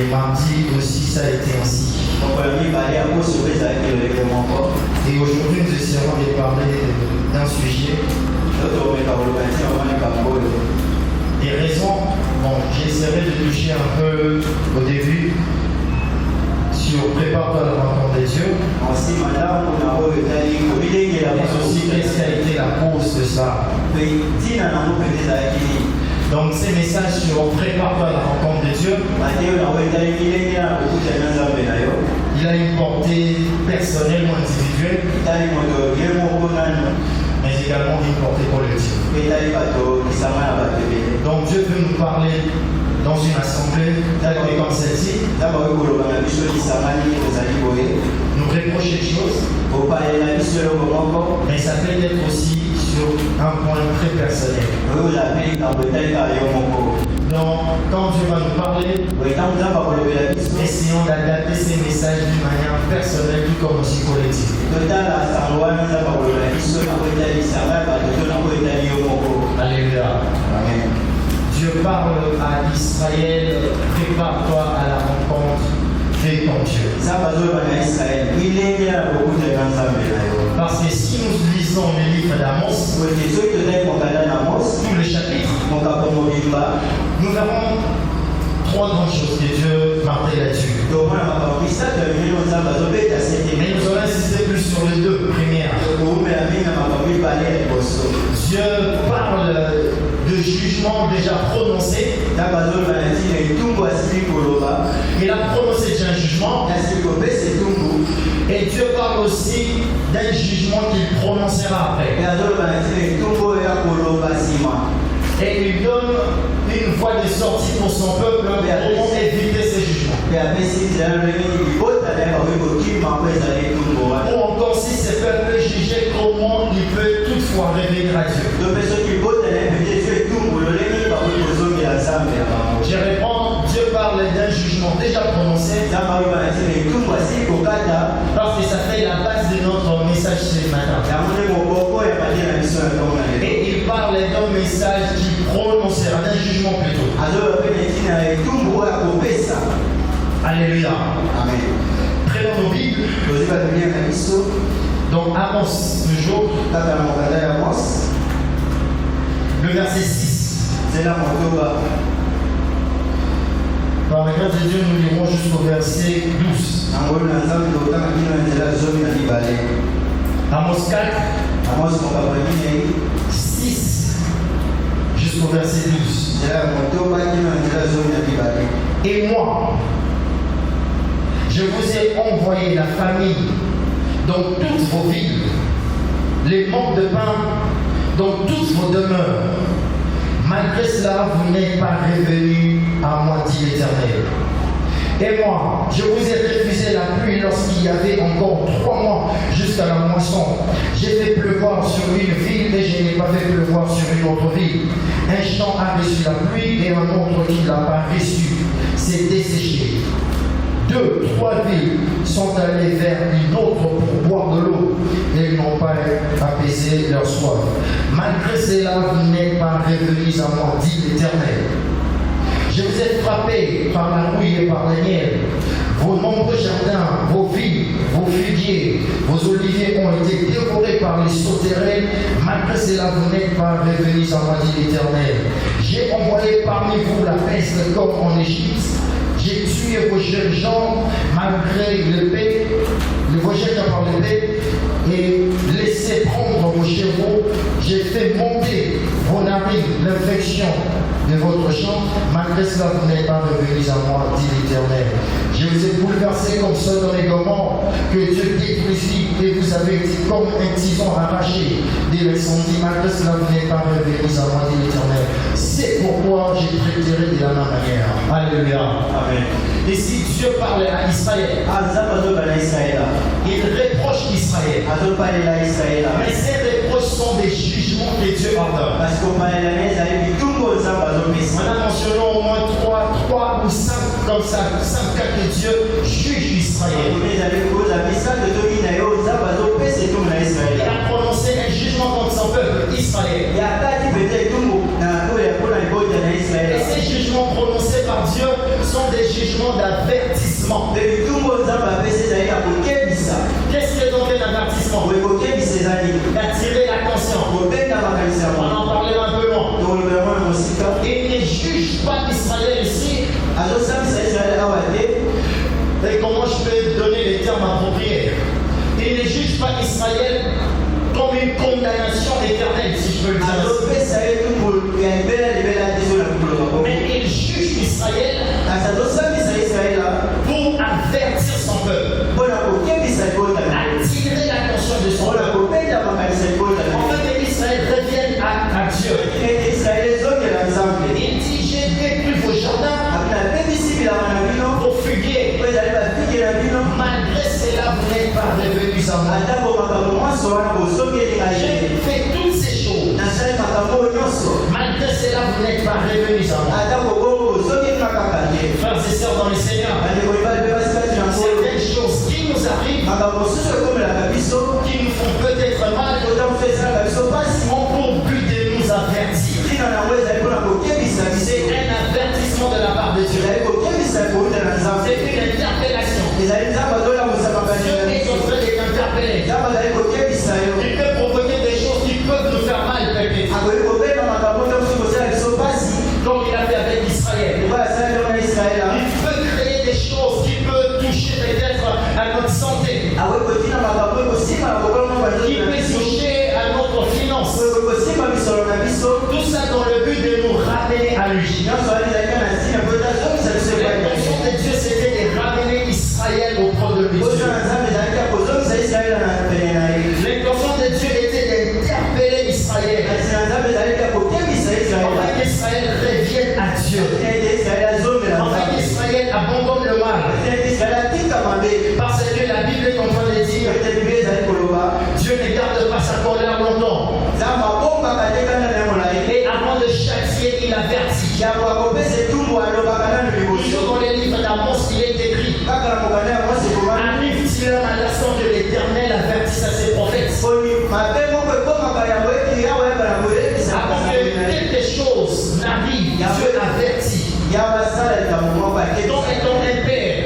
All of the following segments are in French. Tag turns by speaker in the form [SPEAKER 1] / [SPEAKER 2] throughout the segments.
[SPEAKER 1] mardi aussi, ça a été ainsi. Et aujourd'hui, nous essaierons de parler d'un sujet. Des raisons, bon, j'essaierai de toucher un peu au début sur prépare-toi à la rencontre des dieux. Mais aussi, qu'est-ce qui a été la cause de ça? Donc, ces messages sur prépare-toi à la rencontre des dieux, il a une portée personnelle ou individuelle, mais également une portée collective. Donc Dieu veut nous parler dans une assemblée comme celle-ci, nous reprocher des choses, mais ça peut être aussi sur un point très personnel. Donc, quand Dieu va nous parler, essayons d'adapter ces messages d'une manière personnelle, tout comme aussi collective. Alléluia. Amen. Dieu parle à Israël, prépare-toi à la rencontre de ton Dieu. Parce que si nous lisons le livre d'Amos, tout le chapitre, nous verrons trois grandes choses que Dieu martelait là-dessus. Mais nous allons insister plus sur les deux premières. Dieu parle de jugement déjà prononcé. Il a prononcé déjà un jugement. Et Dieu parle aussi d'un jugement qu'il prononcera après. Et il donne une voie de sortie pour son peuple pour éviter ces jugements. Ou encore si ce peuple jugeait comment il peut toutefois revenir à Dieu. Je réponds, Dieu parle d'un jugement déjà prononcé parce que ça fait la base de notre message ce matin. Et il parle d'un message qui prononcera, d'un jugement plutôt. Alléluia. Amen. Prenons nos Bibles. Donc Amos, toujours. Le verset 6. Par la grâce de Dieu, nous lirons jusqu'au verset 12. Amos 4. 6 jusqu'au verset 12. Et moi, je vous ai envoyé la famille dans toutes vos villes, les manques de pain dans toutes vos demeures. Malgré cela, vous n'êtes pas revenus à moi, dit l'Éternel. Et moi, je vous ai refusé la pluie lorsqu'il y avait encore 3 mois jusqu'à la moisson. J'ai fait pleuvoir sur une ville et je n'ai pas fait pleuvoir sur une autre ville. Un champ a reçu la pluie et un autre qui ne l'a pas reçu. C'est desséché. 2, 3 villes sont allées vers une autre pour boire de l'eau et ils n'ont pas apaisé leur soif. Malgré cela, vous n'êtes pas revenus à moi, dit l'Éternel. Je vous ai frappé par la rouille et par la miel. Vos nombreux jardins, vos vignes, vos figuiers, vos oliviers ont été dévorés par les sauterelles. Malgré cela, vous n'êtes pas revenus à moi, dit l'Éternel. J'ai envoyé parmi vous la peste comme en Égypte. J'ai tué vos jeunes gens malgré l'épée, vos jeunes gens par l'épée, et laissé prendre vos chevaux. J'ai fait monter vos narines, l'infection de votre champ. Malgré cela, vous n'êtes pas revenus à moi, dit l'Éternel. Je vous ai bouleversé comme Sodome et Gomorrhe, que Dieu détruisit, et vous avez été comme un tison arraché de l'incendie. Malgré cela, vous n'êtes pas revenus à moi, dit l'Éternel. C'est pourquoi j'ai traité de la même manière. Alléluia. Amen. Et si Dieu parle à Israël, il reproche Israël. Mais ces reproches sont des jugements que Dieu ordonne. On a mentionné au moins 3 ou 5 comme ça, 5 cas que Dieu juge Israël. Il a prononcé un jugement contre son peuple, Israël. Et ces jugements prononcés par Dieu sont des jugements d'avertissement. je peux donner les termes appropriés. Il ne juge pas Israël comme une condamnation éternelle, si je peux le dire. Mais il juge Israël pour avertir son peuple, attirer l'attention de son peuple. En fait, Israël revienne à Dieu. Il dit, j'ai détruit vos jardins, vos figuiers. Malgré cela, vous n'êtes pas revenus à moi. J'ai fait toutes ces choses. Malgré cela, vous n'êtes pas revenus à moi. Frères et sœurs dans le Seigneur, certaines choses qui nous arrivent, qui nous font peut-être mal, ont pour but de nous avertir. C'est un avertissement de la part de Dieu. C'est une interpellation. Dieu est en train de t'interpeller. Il peut provoquer des choses qui peuvent nous faire mal, peut-être. Comme il a fait avec Israël. Il peut créer des choses qui peuvent toucher peut-être à notre santé. Qui peut toucher à notre finance. Tout ça dans le but de nous ramener à lui. L'intention de Dieu, c'était de ramener Israël auprès de lui. L'intention de Dieu était d'interpeller Israël. Afin qu'Israël revienne à Dieu. Afin qu'Israël abandonne le mal. Parce que la Bible est en train de dire Dieu ne garde pas sa colère longtemps. Et avant de châtier, il avertit. Toujours dans les livres d'Amos, il est écrit arrive-t-il à l'instant que l'Éternel avertisse à ses prophètes. Avant que quelque chose n'arrive, Dieu avertit. Donc étant un père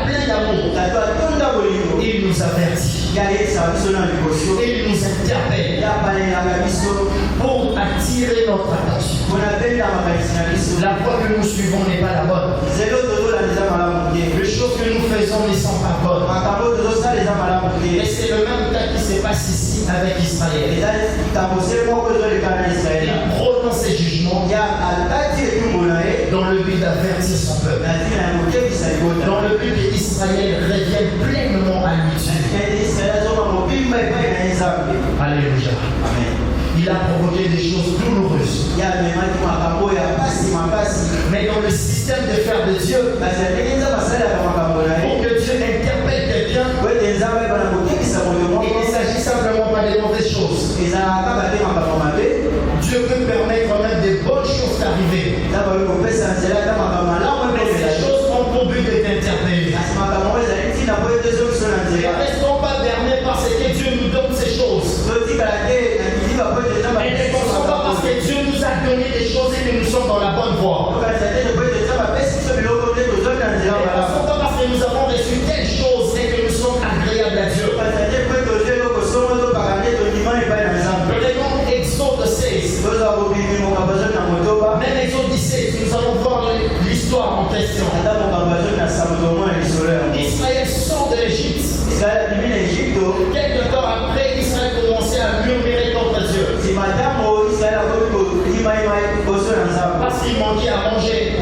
[SPEAKER 1] plein d'amour, il nous avertit. Il nous interpelle pour attirer notre attention. La voie que nous suivons n'est pas la bonne. Les choses que nous faisons ne sont pas bonnes. Et c'est le même cas qui se passe ici avec Israël. Il prononce ses jugements dans le but d'avertir son peuple. Dans le but qu'Israël revienne pleinement à lui. Alléluia. Amen. Il a provoqué des choses douloureuses. Mais dans le système de faire de Dieu, pour que Dieu interpelle quelqu'un, il ne s'agit simplement pas des mauvaises choses. Dieu peut permettre quand même des bonnes choses d'arriver. Mais ces choses ont pour but de t'interpeller. Ne restons pas bernés parce que Dieu nous donne ces choses. Et ne pensons pas parce que Dieu nous a donné des choses et que nous sommes dans la bonne voie. Ne pensons pas parce que nous avons reçu telle chose et que nous sommes agréables à Dieu. Prenons Exode 16. Même Exode 17, nous allons voir l'histoire en question. Israël sort de l'Égypte. Quelque temps après, Israël commençait à murmurer contre Dieu. Parce qu'il manquait à manger.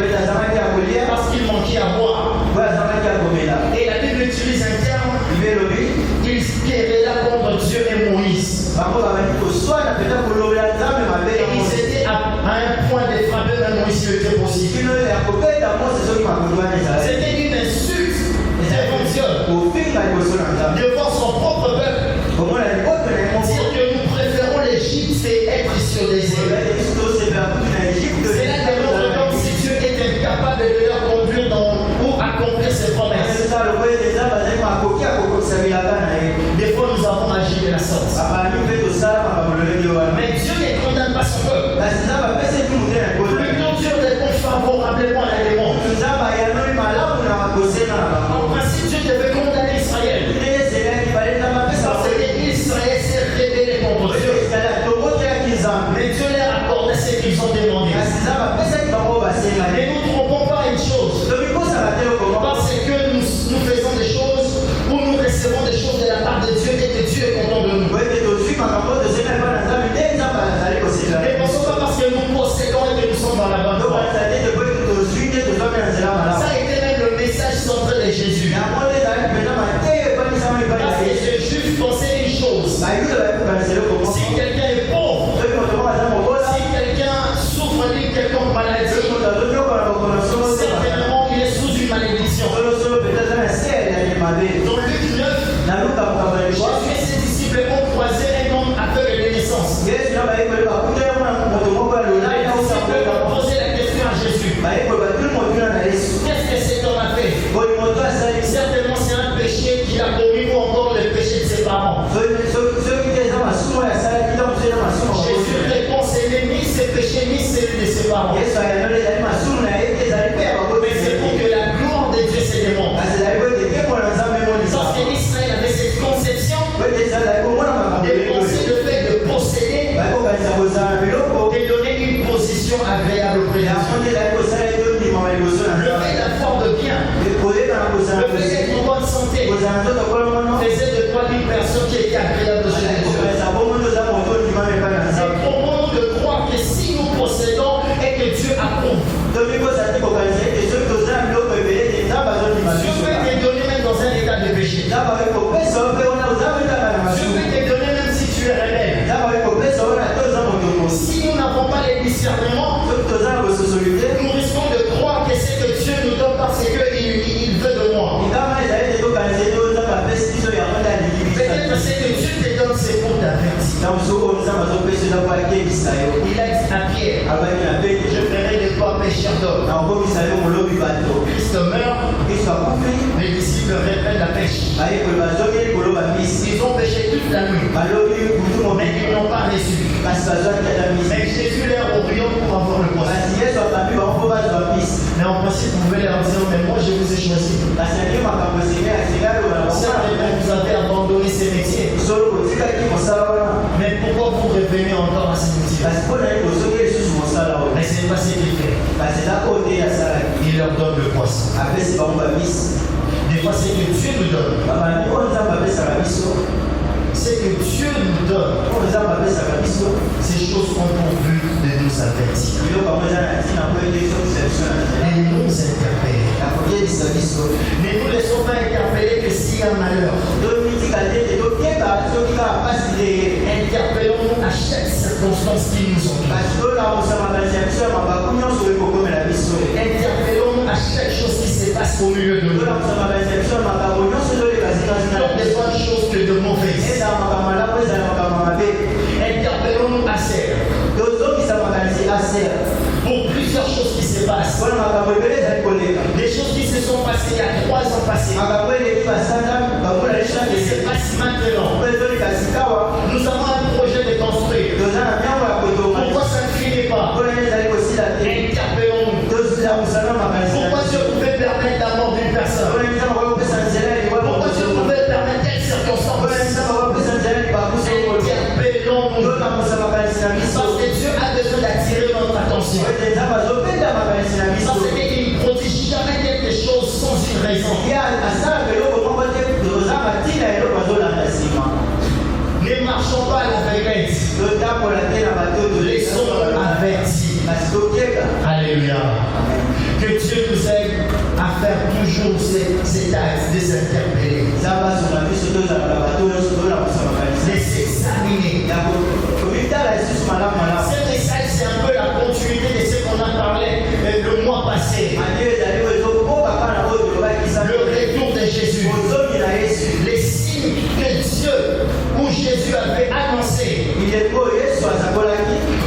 [SPEAKER 1] Parce qu'il manquait à boire. Et la Bible utilise un terme. Il querella contre Dieu et Moïse. Et ils étaient à un point de frapper même Moïse si c'était possible. C'était une insulte devant Dieu, devant son propre peuple. Dire que nous préférons l'Égypte et être sur des îles. C'est là que notre comme si Dieu est incapable de leur conduire ou accomplir ses promesses. Des fois nous avons agi de la sorte. Mais Dieu ne condamne pas son peuple. Plutôt Dieu répond favorablement à l'élément. En principe, Dieu devait condamner Israël. Parce que Israël s'est rebellé contre Dieu. Mais Dieu leur a accordé ce qu'ils ont demandé. Ne nous trompons pas une chose. Parce que nous Qu'est-ce que cet homme a fait? Certainement c'est un péché qu'il a commis ou encore le péché de ses parents. Jésus répond, ce n'est ni ses péchés ni celui de ses parents. Mais c'est pour que la gloire de Dieu se démontre. Parce qu'Israël avait cette conception de penser le fait de posséder, de donner une position agréable auprès de Dieu. Le fait d'avoir de bien, le fait d'être en bonne santé, faisait de toi une personne qui était agréable chez Dieu. C'est pour nous de croire que si nous possédons et que Dieu approuve, Dieu peut te donner même dans un état de péché. Dieu peut te donner même si tu es rebelle. Si nous n'avons pas les discernements, nous risquons de croire que c'est que Dieu nous donne parce qu'il veut de moi. Peut-être c'est que Dieu te donne ses pour t'avertir. Il a dit à Pierre, je ferai de toi pécheur d'homme. Christ meurt, les disciples reprennent la pêche. Ils ont pêché toute la nuit, mais ils n'ont pas reçu. Mais Jésus leur oriente pour avoir le poisson. Mais en principe, vous pouvez leur dire, mais moi je vous ai choisi. Certainement vous avez abandonné ces métiers. Mais pourquoi vous revenez encore à ces métiers? Mais ce n'est pas ce qu'il fait. Il leur donne le poisson. Des fois, c'est que Dieu nous donne. C'est que Dieu nous donne ces choses ont pour but de nous avertir et nous interpeller. Ne nous laissons pas interpeller que s'il y a un malheur. Interpellons-nous à chaque circonstance qui nous entoure. Interpellons-nous à chaque chose qui se passe au milieu de nous. Donc des bonnes choses que de mauvaises. Interpellons-nous à serre. Pour plusieurs choses qui se passent. Des choses qui se sont passées il y a 3 ans passés. Des choses qui se passent maintenant. Nous avons un projet de construire. Pourquoi ça ne finit pas? Interpellons-nous. Pourquoi Dieu pouvait permettre la mort d'une personne? Pourquoi Dieu pouvait permettre telle circonstance? Interpellons-nous. Parce que Dieu a besoin d'attirer notre attention. Parce qu'il ne prodige jamais quelque chose sans une raison. Ne marchons pas à l'aveuglette. Laissons-nous avertis. Alléluia. Que Dieu nous aide à faire toujours cet acte de s'interpeller. De s'examiner. Ce message, c'est un peu la continuité de ce qu'on a parlé le mois passé. Le retour de Jésus. Les signes que Dieu ou Jésus avait annoncés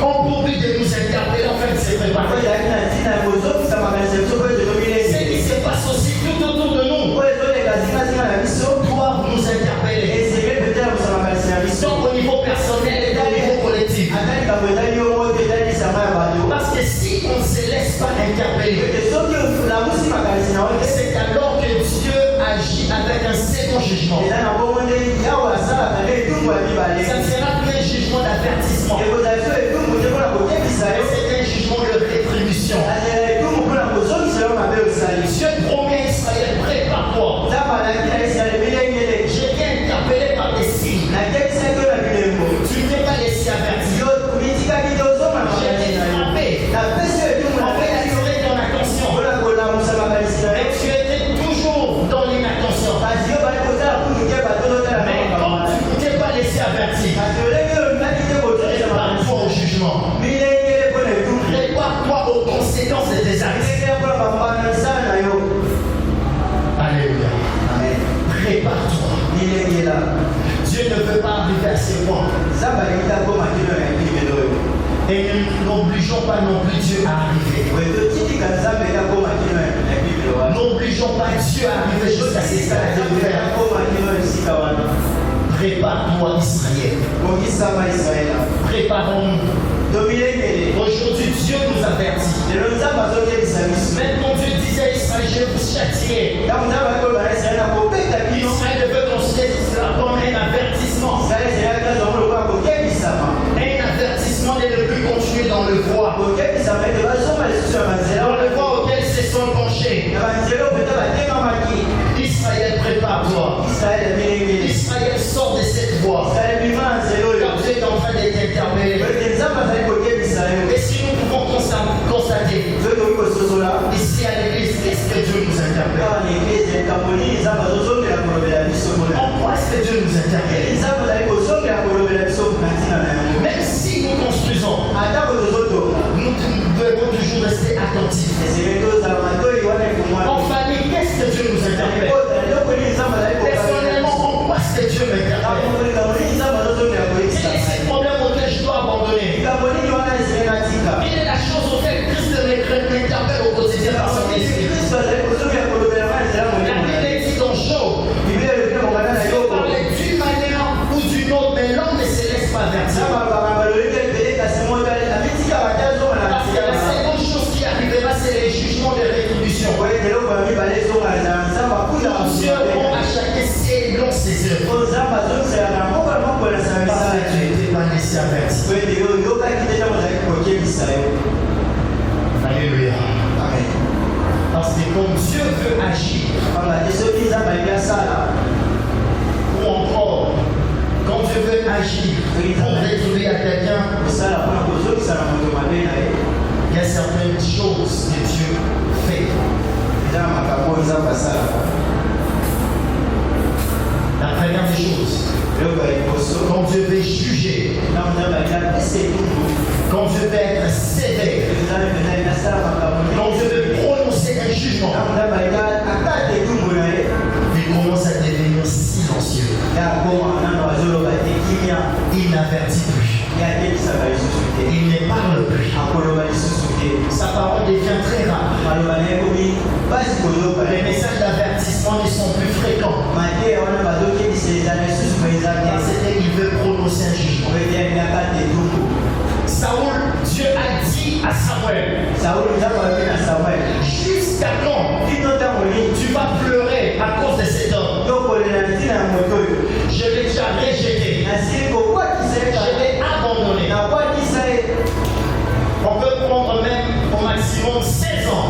[SPEAKER 1] ont pour but de nous interpeller en fait de se préparer. Ce qui se passe aussi tout autour de nous doivent nous interpeller. Donc au niveau personnel et au niveau collectif. Parce que si on ne se laisse pas interpeller, c'est alors que Dieu agit avec un second jugement. Ça ne sera plus un jugement d'avertissement. C'est un jugement de rétribution. Dieu promet à Israël, prépare-toi. J'ai été interpellé par des signes. Tu ne t'es pas laissé avertir. J'ai été frappé. En fait, attirer ton attention. Mais tu étais toujours dans l'inattention. Mais quand tu ne t'es pas laissé avertir, prépare-toi au jugement. Prépare-toi aux conséquences de tes actes. Alléluia. Prépare-toi. Dieu ne veut pas arriver à ses points. Et n'obligeons pas non plus Dieu à arriver. N'obligeons pas Dieu à arriver jusqu'à ces stades de faire. Prépare-toi Israël. Préparons-nous. Aujourd'hui Dieu nous avertit. Même quand Dieu disait Israël, je vais vous châtier. Israël veut considérer cela comme un avertissement. Un avertissement de ne plus continuer dans le voie. Dans le voie auquel ils se sont penchés. Israël, prépare-toi. Israël sort de cette voie. Car Dieu est en train de t'interpeller. Et si nous pouvons constater ici à l'église, qu'est-ce que Dieu nous interpelle? En quoi est-ce que Dieu nous interpelle? Même si nous construisons, nous devons toujours rester attentifs. En famille, qu'est-ce que Dieu nous interpelle? Personnellement, en quoi est-ce que Dieu m'interpelle? Quel est ce problème auquel je dois abandonner? Quelle est la chose auquel Christ m'interpelle au quotidien par son esprit? La Bible dit dans Job, Dieu parlait d'une manière ou d'une autre, mais l'homme ne se laisse pas avertir. Parce que la seconde chose qui arrivera, c'est les jugements de rétribution. Dieu rend à chacun selon ses œuvres. Parce que tu n'étais pas laissé avertir. Alléluia. Amen. Parce que comme Dieu veut agir, ou encore, quand Dieu veut agir pour détruire quelqu'un, il y a certaines choses que Dieu fait. La première des choses, quand Dieu veut juger, quand Dieu veut être sévère, quand Dieu veut prononcer un jugement, il commence à devenir silencieux. Il n'avertit plus. Il ne parle plus. Sa parole devient très rare. Les messages d'avertissement ne sont plus fréquents. Parce qu'il veut prononcer un jugement. Saoul, Dieu a dit à Samuel, jusqu'à quand tu vas pleurer à cause de cet homme? Je l'ai déjà rejeté. Je l'ai abandonné. On peut prendre même au maximum 16 ans.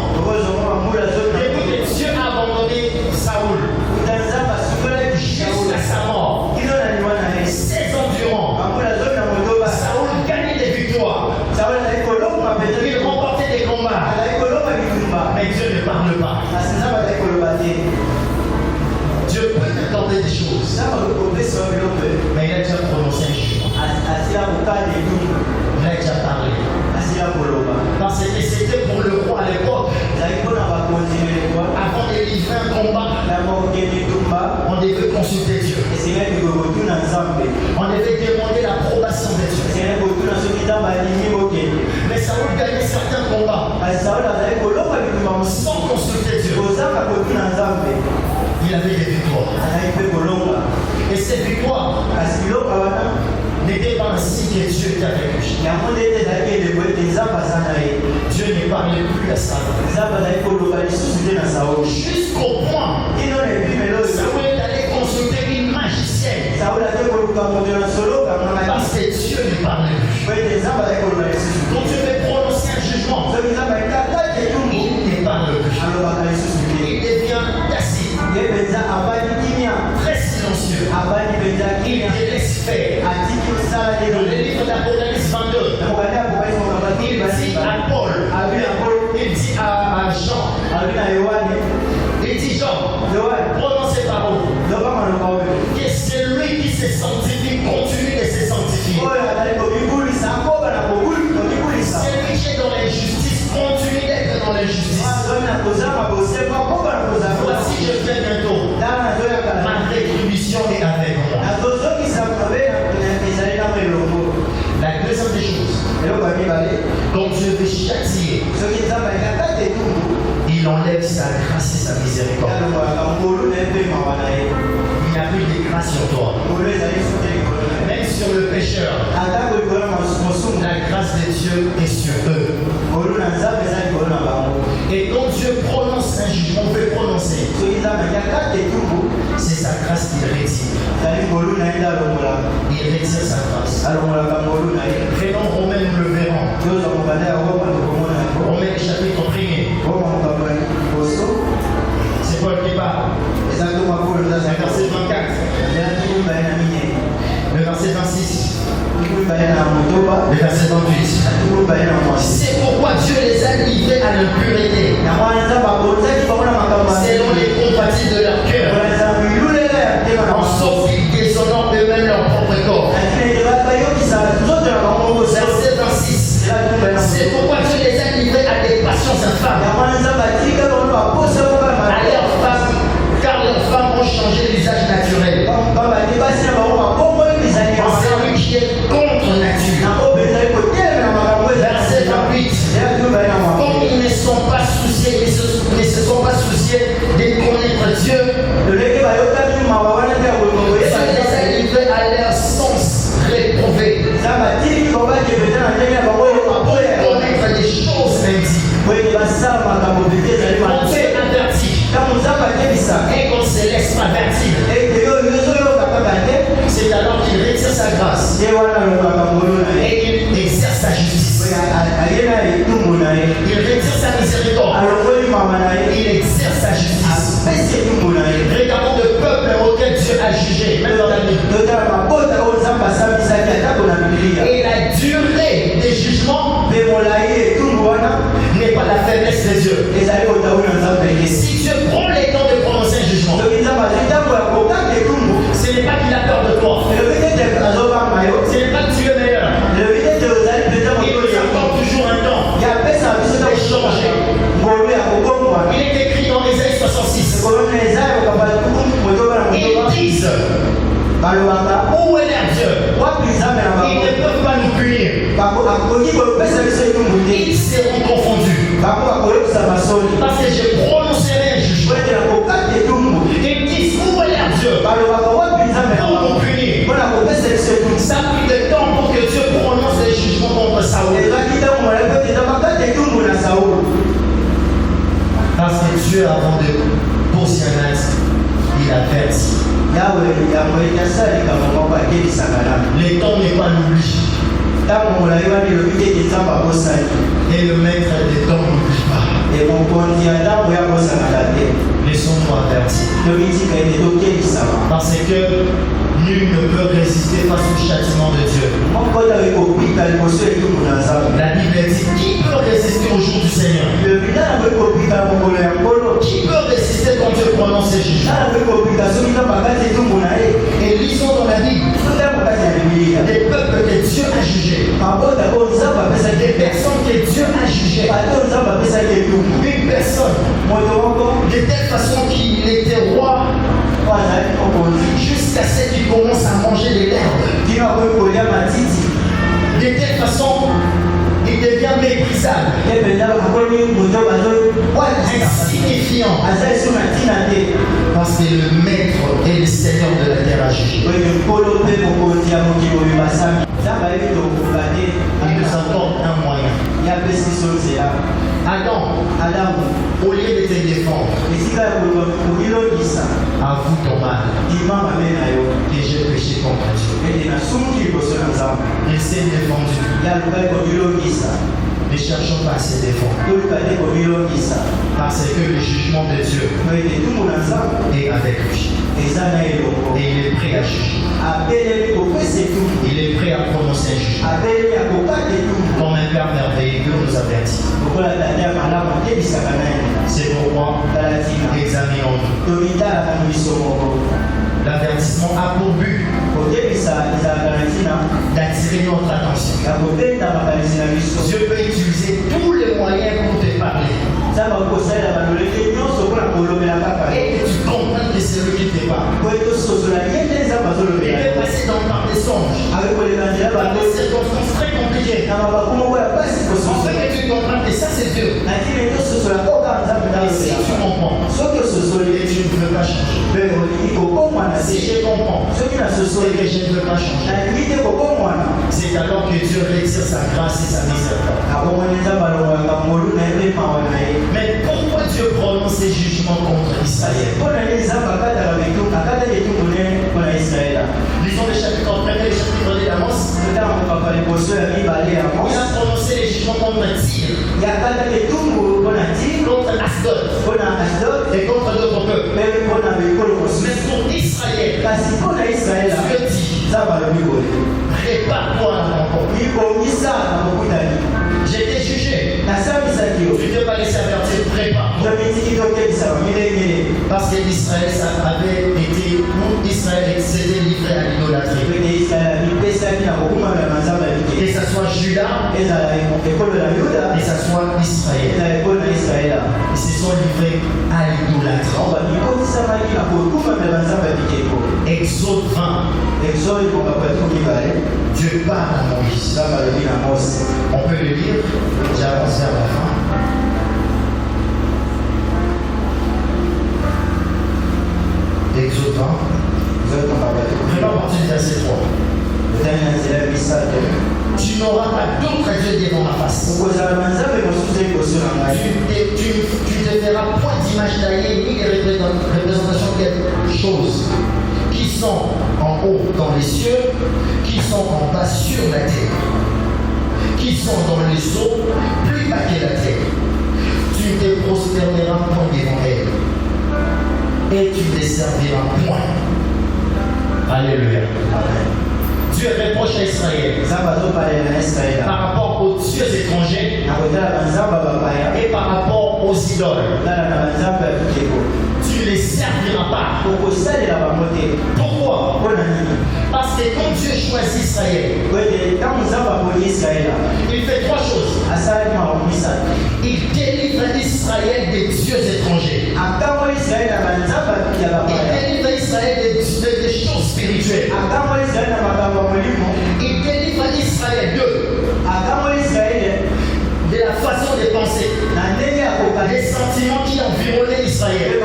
[SPEAKER 1] Depuis que Dieu a abandonné Saoul jusqu'à sa mort, 16 ans durant, Saoul gagnait des victoires. Il remportait des combats. Mais Dieu ne parle pas. Dieu peut t'accorder des choses. Mais il a déjà prononcé un jugement. Il a déjà parlé. Parce que c'était pour le roi à l'époque. Avant de livrer un combat, on devait consulter Dieu. On devait demander l'approbation de Dieu. Mais Saoul gagnait certains combats sans consulter Dieu. Il avait des victoires. Et ces victoires n'étaient pas ainsi que Dieu était avec lui. Dieu ne parlait plus à Saoul. Jusqu'au point Saoul est allé consulter une magicienne. Parce que Dieu ne parlait plus. Quand Dieu veut prononcer un jugement, il ne parle plus. Il devient tacite. Très silencieux. Il te laisse faire. Dans le livre d'Apocalypse 22, il dit à Paul, il dit à Jean, il dit Jean, prononce ces paroles. Que celui qui se sanctifie continue de se sanctifier. Celui qui est dans l'injustice continue d'être dans l'injustice. Voici, je fais bientôt. Ma rétribution est avec moi. La deuxième des choses, pas sur toi. Même sur le pécheur, la grâce de Dieu est sur eux. Et quand Dieu prononce un jugement, on peut prononcer. C'est sa grâce qu'il retire. Il retire sa grâce. Prenons Romains, nous le verrons. Romains chapitre 1er. C'est Paul qui parle. Le verset 24. Le verset 26. Le verset 28. C'est pourquoi Dieu les a livrés à l'impureté selon les compatibles de leur cœur, en sorte qu'ils déshonorent eux-mêmes leur propre corps. Verset 26. C'est pourquoi Dieu les a livrés à des passions infâmes, à leurs femmes, car leurs femmes ont changé l'usage naturel en celui qui est contre nature. Verset 28. Comme ils ne se sont pas souciés de connaître Dieu, Dieu les a livrés à leur sens réprouvé pour connaître des choses interdites. On fait interdit et qu'on se laisse pas vertir. C'est alors qu'il retire sa grâce et il exerce sa justice. Il retire sa miséricorde. Il exerce sa justice. Regardons le peuple auquel Dieu a jugé, même dans la Bible. Et la durée des jugements n'est pas la faiblesse de Dieu. Si Dieu prend le temps de prononcer un jugement, ce n'est pas qu'il a peur de toi. Ce n'est pas que tu es meilleur. Il nous accorde toujours un temps d'échanger. Il est écrit dans Ésaïe 66. Ils disent: où est leur Dieu? Ils ne peuvent pas nous punir. Ils seront confondus. Parce que je prononcerai un jugement. Ils disent: où est leur Dieu? Pour nous punir. Ça a pris de temps pour que Dieu prononce les jugements contre Saoul. Parce que Dieu, avant de poser un acte, il avertit. Le temps n'est pas l'oubli. Et le maître des temps n'oublie pas. Laissons-nous avertir. Parce que nul ne peut résister face au châtiment de Dieu. La Bible dit: qui peut résister au jour du Seigneur? Qui peut résister quand Dieu prononce ses jugements? Et lisons dans la Bible des peuples que Dieu a jugés, des personnes que Dieu a jugées. Une personne de telle façon qu'il était roi jusqu'à ce qu'il commence à manger les herbes. De telle façon, il devient méprisable, insignifiant, parce que le maître et le Seigneur de la terre a jugé. Il nous accorde un moyen. Adam, au lieu de te défendre, avoue ton mal, que j'ai péché contre Dieu. Il s'est défendu. Ne cherchons pas à se défendre, parce que le jugement de Dieu est avec lui. Et il est prêt à juger. Il est prêt à prononcer un jugement. Comme un Père merveilleux, Dieu nous avertit. C'est pourquoi examinons-nous. L'avertissement a pour but d'attirer notre attention. Dieu peut utiliser tous les moyens pour te parler. Et que tu comprennes que c'est lui qui te parle. Il peut passer par des songes, par des circonstances très compliquées. En fait, que tu comprends que ça c'est Dieu. Et si tu comprends et tu ne veux pas changer, si je comprends et que je ne veux pas changer, c'est alors que Dieu retire sa grâce et sa miséricorde. Mais pourquoi Dieu prononce ces jugements contre Israël? Lisons le chapitre 1, le chapitre de l'Amos. Il a prononcé les jugements contre Tyr, contre Asdod et contre d'autres peuples. Mais pour Israël, Dieu dit, prépare-toi à la rencontre. J'étais jugé. Tu ne peux pas laisser avertir, prépare. Parce que Israël avait été, Israël s'était livré à l'idolâtrie. Que ce soit Juda, et que ce soit Israël. Ils se sont livrés à l'idolâtrie. Exode 20. Dieu parle à Moïse. On peut le lire, j'avance vers la fin. Exode 20. Vraiment à partir du verset 3. Tu n'auras pas d'autre Dieu devant ma face. Tu ne verras point d'image taillée ni des représentations de quelque chose qui sont en haut dans les cieux, qui sont en bas sur la terre, qui sont dans les eaux plus bas que la terre. Tu ne te prosterneras point devant elle et tu ne les serviras point. Alléluia. Amen. Dieu reproche à Israël par rapport aux dieux étrangers et par rapport aux idoles. Tu ne les serviras pas. Pourquoi? Parce que quand Dieu choisit Israël, il fait trois choses. Il délivre Israël des dieux étrangers. Il délivre Israël des choses spirituelles. Il délivre Israël de la façon de penser, des sentiments qui environnaient Israël.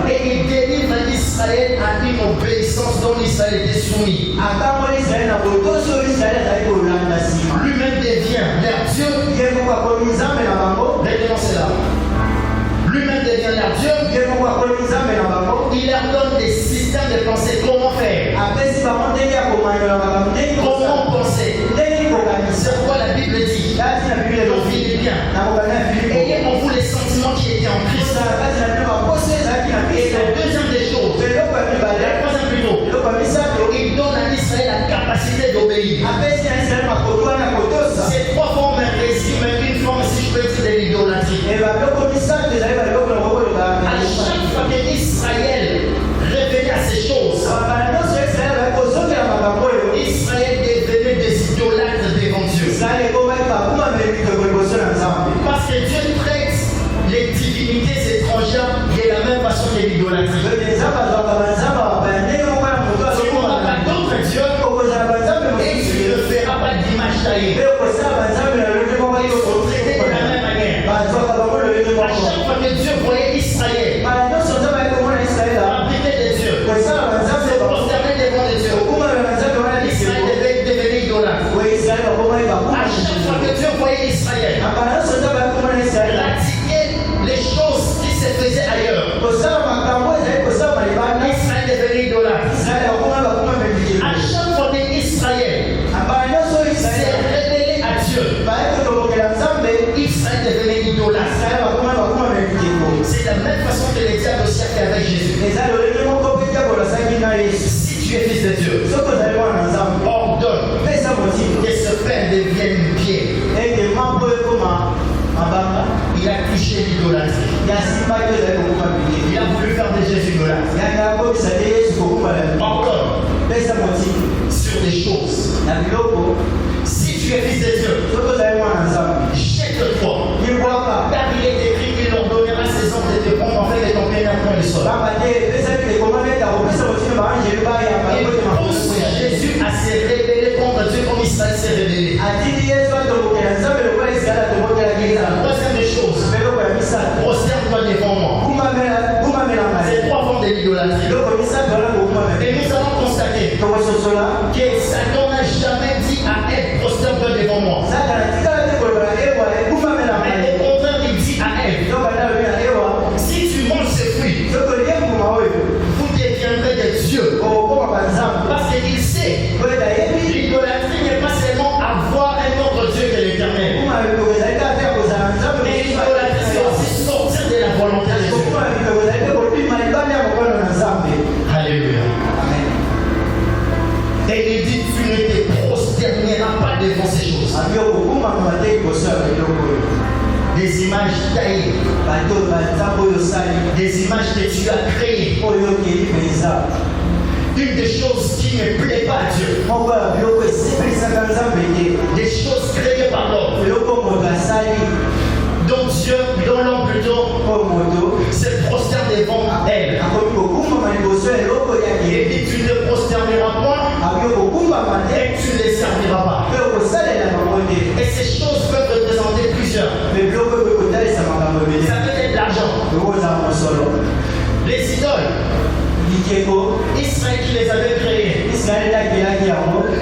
[SPEAKER 1] Et il délivre Israël à une obéissance dont Israël était soumis. Lui-même devient leur Dieu. Maintenant c'est là. Lui-même devient leur Dieu. Il leur donne des systèmes de pensée. Comment faire? Comment penser? C'est pourquoi la Bible dit dans Philippiens, ayez en vous les sentiments qui étaient en Christ. Et la deuxième des choses, la troisième plutôt, il donne à Israël la capacité d'obéir. Ces trois formes résument une forme, si je peux dire, de l'idolâtrie. À chaque fois que Israël révélait à ces choses, Israël devenait des idolâtres devant Dieu. Parce que Dieu traite les divinités étrangères de la même façon que l'idolâtrie. Tu n'auras pas d'autre Dieu et tu ne feras pas d'image taillée. Ils sont traités de la même manière. À chaque fois que Dieu voyait Israël abriter des dieux, se prosterner devant des dieux, Israël devenait idolâtre. À chaque fois que Dieu voyait Israël pratiquer les choses qui se faisaient ailleurs, Israël devenait idolâtre. À chaque fois que Israël s'est révélé à Dieu, Israël devenait idolâtre. C'est la même façon que les diables aussi fait avec Jésus. Si tu es fils de Dieu, ordonne que ce père devienne une pierre. Il a touché l'idolâtrie. Il a voulu faire de Jésus idolâtre. Ordonne sur des choses. Si tu es fils de Dieu, jette-toi. Car il est écrit qu'il ordonnera ses hommes de te prendre en fait de ton pénal point le sol. Il pousse Jésus à se révéler contre Dieu comme Israël s'est révélé. La troisième des choses, prosterne-toi devant moi. C'est trois formes de l'idolâtrie. Et nous allons constater que Satan n'a jamais dit à Ève, prosterne-toi devant moi. Mais au contraire, il dit à Ève, si tu manges ce fruit, vous deviendrez des dieux. Parce qu'il sait, l'idolâtrie n'est pas seulement avoir un autre Dieu que l'Éternel. Mais l'idolâtrie, c'est aussi sortir de la volonté de Dieu. Alléluia. Et il dit, tu ne te prosterneras pas devant ces choses. Des images taillées, des images que tu as créées. Une des choses qui ne plaît pas à Dieu, des choses créées par l'homme, dont Dieu, dont l'homme plutôt, se prosterne devant elle. Et dit, tu ne prosterneras point et tu ne les serviras pas. Et ces choses peuvent représenter plusieurs. Ça peut être l'argent, les idoles, Israël qui les avait créés,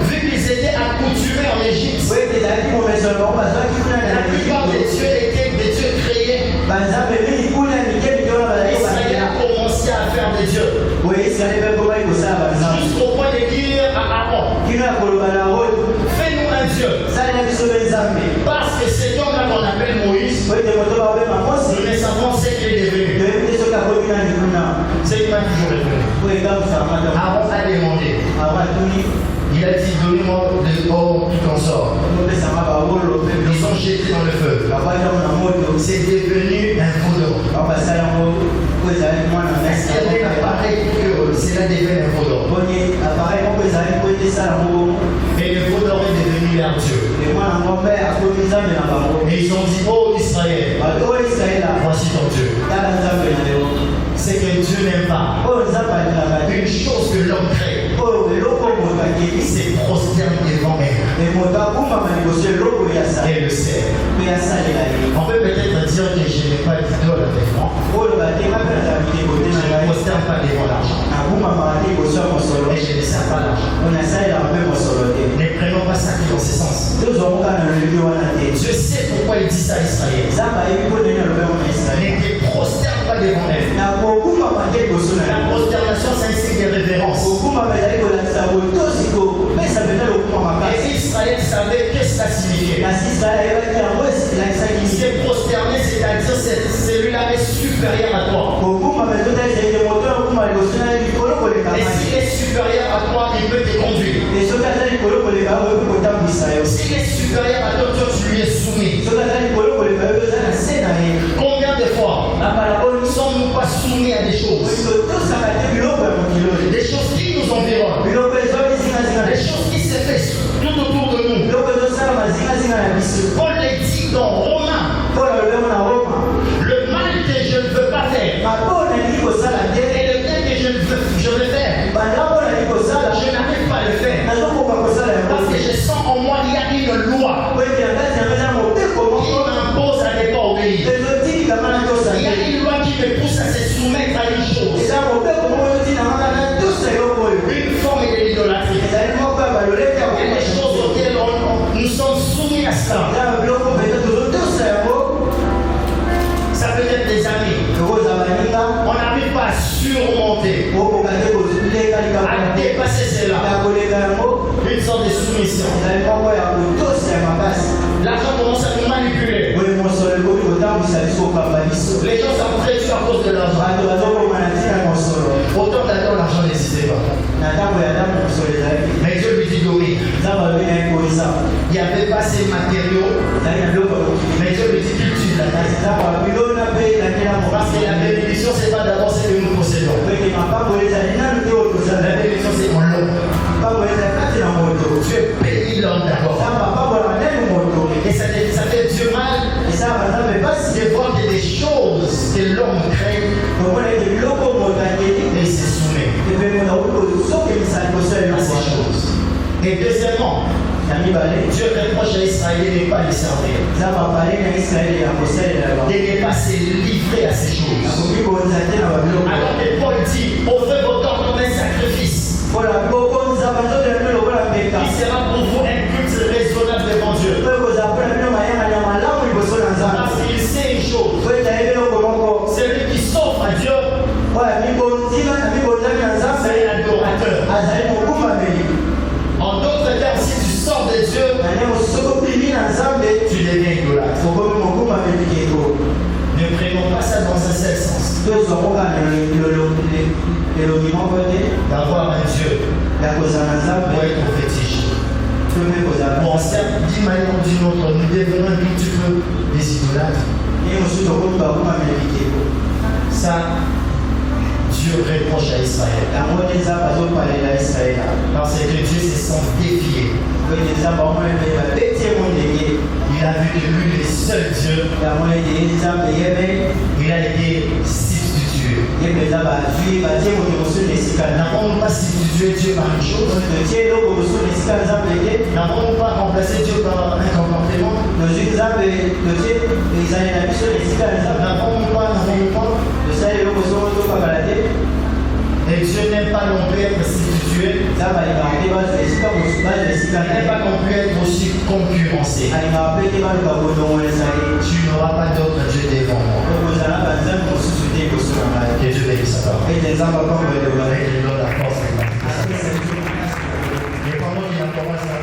[SPEAKER 1] vu qu'ils étaient accoutumés en Égypte, la plupart des dieux étaient des dieux créés. Israël a commencé à faire des dieux, jusqu'au point de dire à Aaron, fais-nous un dieu. Parce que cet homme-là qu'on appelle Moïse, nous ne savons ce qu'il est devenu. C'est qu'il m'a toujours revenu. Aaron a demandé. Il a dit, donnez-moi de l'or qui t'en sort. Ils ont jeté dans le feu. C'est devenu un faux d'or. Est-ce qu'il y avait l'appareil que cela devient un faux d'or? Et le faux d'or est devenu leur Dieu. Et ils ont dit, oh Israël, voici ton Dieu. C'est que Dieu n'aime pas une chose que l'homme crée. C'est prosterner devant elle et le sert. On peut peut-être dire que je n'ai pas d'idole avec moi. Je ne prosterne pas devant l'argent. Et je ne sers pas l'argent. Ne prenons pas ça dans ce sens. Dieu sait pourquoi il dit ça à Israël. Ne te prosterne pas devant elle. La prosternation, c'est un signe de révérence. Et Israël savait qu'est-ce que ça signifiait. Se prosterner, c'est-à-dire celui-là est supérieur à toi. Et s'il est supérieur à toi, il peut te conduire. S'il est supérieur à toi, toi tu lui es soumis. Combien de fois ne sommes-nous pas soumis à des choses? Des choses qui nous environnent, des choses qui se font tout autour de nous. Paul le dit dans Romains, le mal que je ne veux pas faire et le bien que je veux faire, je n'arrive pas à le faire. Parce que je sens en moi il y a une loi qui m'impose à ne pas obéir. Il y a une loi qui me pousse à se soumettre à une chose. Une forme de l'idolâtrie. Et les choses auxquelles nous sommes soumis à ça. Ça peut être des amis. On n'arrive pas à surmonter, à dépasser cela. Une sorte de soumission. L'argent commence à nous manipuler. Les gens sont très durs à cause de l'argent. Autant d'adore l'argent n'existait pas. Mais Dieu lui dit domine. Il n'y avait pas ces matériaux. Mais Dieu lui dit cultive la terre. Parce que la bénédiction, ce n'est pas d'abord ce que nous possédons. La bénédiction, c'est mon l'homme. Tu es béni l'homme d'abord. Et ça fait du mal de voir que des choses que l'homme crée et se soumet à ces choses. Et deuxièmement, Dieu reproche à Israël de ne pas les servir, de ne pas se livrer à ces choses. Alors que Paul dit, offrez vos corps comme un sacrifice. Il sera pour vous un culte raisonnable devant Dieu. Parce qu'il sait une chose, celui qui s'offre à Dieu, c'est l'adorateur. En d'autres termes, si tu sors de Dieu, tu deviens idolâtre. Ne prenons pas ça dans un seul sens. D'avoir un Dieu pour être fétiche. Bon, certes, d'une manière ou d'une autre, nous devenons un petit peu des idolâtres. Ça, Dieu reproche à Israël. Parce que Dieu se sent défié. Il a vu que lui, le seul Dieu, il a été substitué. N'avons-nous pas substitué Dieu par une chose? N'avons-nous pas remplacé Dieu par un comportement? N'avons-nous pas? Et Dieu n'aime pas non plus être substitué. Il n'aime pas non plus être aussi concurrencé. Tu n'auras pas d'autre Dieu devant moi. Que Dieu bénisse sa parole. Et pendant qu'il a commencé à